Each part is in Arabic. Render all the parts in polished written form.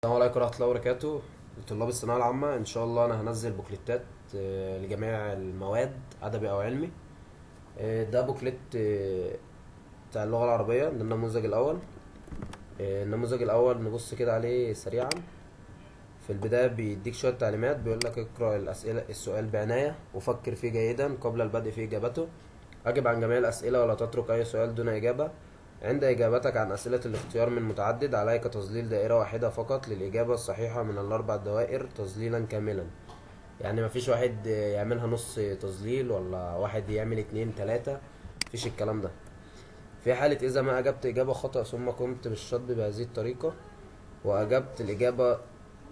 السلام عليكم ورحمة الله وبركاته. لطلاب الثانوية العامة إن شاء الله أنا هنزل بوكليتات لجميع المواد أدبي أو علمي. ده بوكليت بتاع اللغة العربية، ده النموذج الأول. النموذج الأول نبص كده عليه سريعا. في البداية بيديك شوية تعليمات، بيقول لك اقرأ السؤال بعناية وفكر فيه جيدا قبل البدء في إجابته. أجب عن جميع الأسئلة ولا تترك أي سؤال دون إجابة. عند إجابتك عن أسئلة الاختيار من متعدد، عليك تظليل دائرة واحدة فقط للإجابة الصحيحة من الأربع دوائر تظليلا كاملا. يعني مفيش واحد يعملها نص تظليل ولا واحد يعمل اتنين تلاتة، مفيش الكلام ده. في حالة إذا ما أجبت إجابة خطأ ثم قمت بالشطب بهذه الطريقة وأجبت الإجابة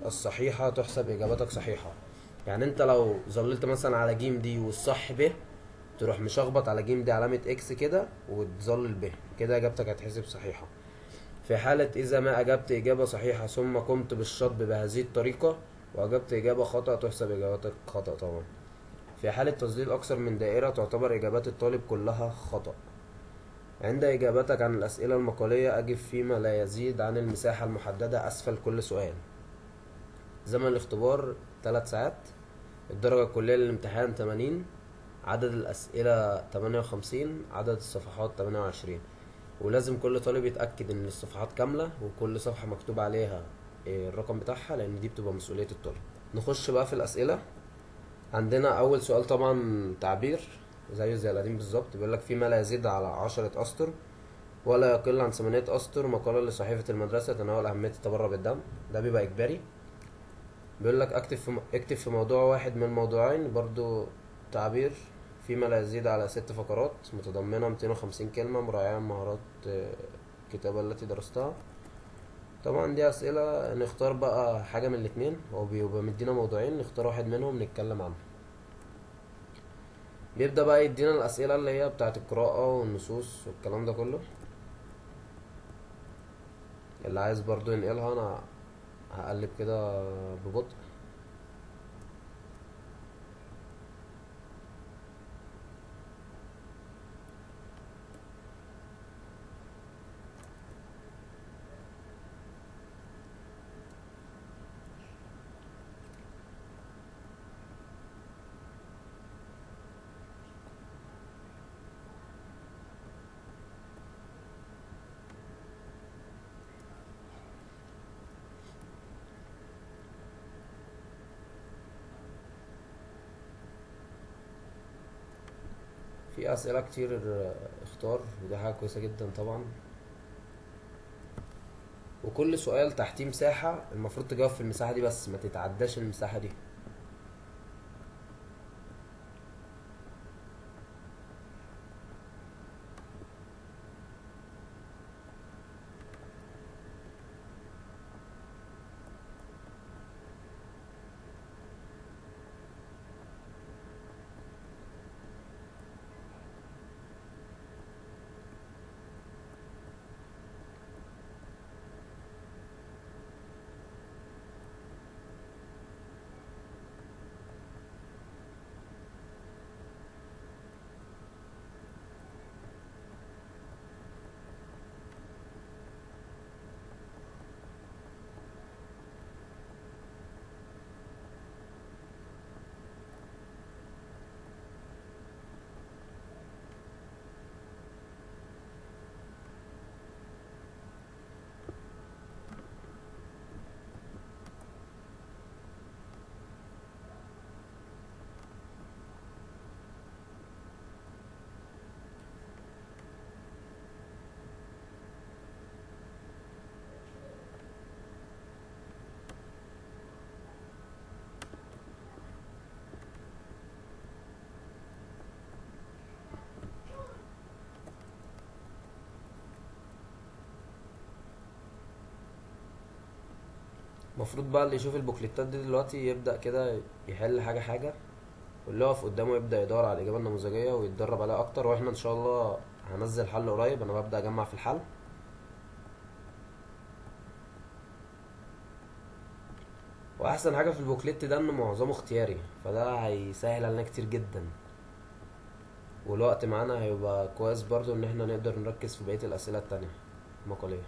الصحيحة تحسب إجابتك صحيحة. يعني أنت لو ظللت مثلا على جيم دي والصح ب، تروح مشخبط على جيم دي علامة اكس كده وتظلل ب، كده إجابتك هتحسب صحيحة. في حالة إذا ما أجبت إجابة صحيحة ثم قمت بالشطب بهذه الطريقة وأجبت إجابة خطأ تحسب إجابتك خطأ طبعا. في حالة تظليل أكثر من دائرة تعتبر إجابات الطالب كلها خطأ. عند إجابتك عن الأسئلة المقالية أجب فيما لا يزيد عن المساحة المحددة أسفل كل سؤال. زمن الاختبار 3 ساعات. الدرجة الكلية للامتحان 80. عدد الأسئلة 58. عدد الصفحات 28. ولازم كل طالب يتأكد إن الصفحات كاملة وكل صفحة مكتوب عليها الرقم بتاعها، لأن دي بتبقى مسؤولية الطالب. نخش بقى في الأسئلة. عندنا أول سؤال طبعا تعبير زيه زي القديم بالظبط، بيقول لك فيما لا يزيد على 10 أسطر ولا يقل عن 8 أسطر مقالة لصحيفة المدرسة تناول أهمية التبرع بالدم. ده بيبقى إجباري. بيقول لك اكتب في موضوع واحد من الموضوعين برضو تعبير فيما لا يزيد على 6 فقرات متضمنة 250 كلمة مراعية مهارات الكتابة التي درستها. طبعا دي أسئلة نختار بقى حاجة من الاتنين، هو بيبقى مدينا موضوعين نختار واحد منهم نتكلم عنه. بيبدأ بقى يدينا الأسئلة اللي هي بتاعت القراءة والنصوص والكلام ده كله. اللي عايز برضو ينقلها أنا هقلب كده ببطء. في أسئلة كتير اختار، ودي حاجة كويسة جدا طبعا. وكل سؤال تحتيه مساحة المفروض تجاوب في المساحة دي بس ما تتعداش المساحة دي. المفروض بقى اللي يشوف البوكليتات دي دلوقتي يبدأ كده يحل حاجة حاجة، واللي يقف قدامه يبدأ يدور على الإجابة النموذجية ويتدرب عليها أكتر. وإحنا إن شاء الله هنزل حل قريب، أنا ببدأ أجمع في الحل. وأحسن حاجة في البوكليت ده إن معظمه اختياري، فده هيسهل علينا كتير جدا، والوقت معانا هيبقى كويس برضو إن إحنا نقدر نركز في بقية الأسئلة التانية المقالية.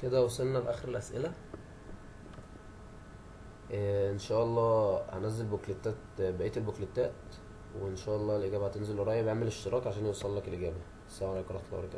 كده وصلنا لاخر الاسئله. ان شاء الله هنزل بوكليتات، بقيه البوكليتات، وان شاء الله الاجابه هتنزل قريب. اعمل اشتراك عشان يوصل لك الاجابه. السلام عليكم ورحمه الله وبركاته.